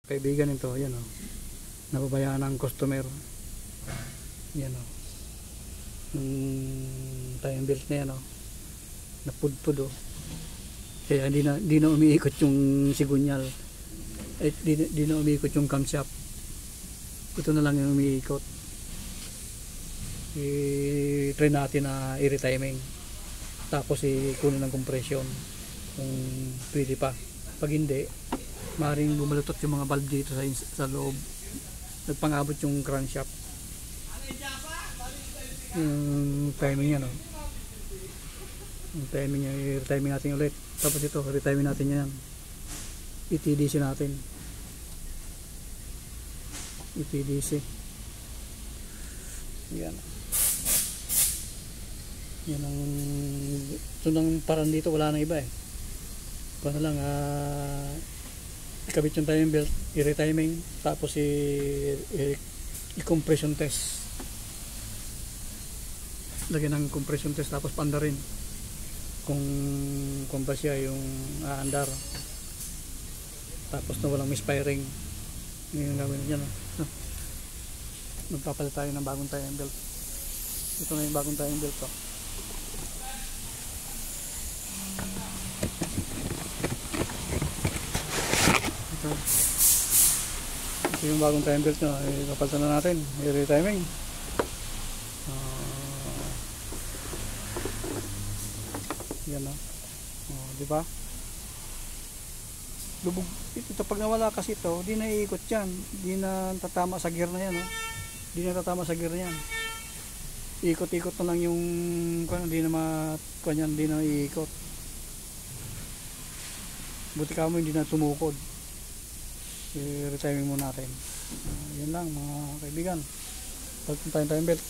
Kaibigan ito, yan o. Nababayaan ng customer. Yan o. Time belt na yan o. Napudpud o. Kaya di na umiikot yung sigunyal. Di na umiikot yung camshaft. Ito na lang yung umiikot. I-try natin na i-retiming. Tapos kunin ng compression kung pwede pa. Pag hindi, maaaring bumalutot yung mga valve dito sa loob. Nagpangabot yung crankshaft. Yung timing yan, no? Yung timing yan, i-retiming natin ulit. Tapos ito, retiming natin yan. ITDC natin. ITDC. Yan. Yan ang ito ng parang dito, wala nang iba eh. Kung na lang ikabit yung timing belt, i-retiming, tapos i-compression test. Lagyan ng compression test, tapos panda rin kung ba siya yung aandar, tapos na walang misfiring. Yung gawin dyan, no? Magpapalit tayo ng bagong timing belt. Ito na yung bagong timing belt to. Ito yung bagong timing belt nyo. Kapalitan na natin, i-retiming. Yan o. Diba? Lubog. Ito pag nawala kasi ito, di na iikot yan. Di na tatama sa gear na yan. Di na tatama sa gear na yan. Ikot-ikot na lang yung di na iikot. Buti ka mo hindi na tumukod. I-retiming mo natin. Yan lang mga kaibigan. Pagpunta tayong time belt.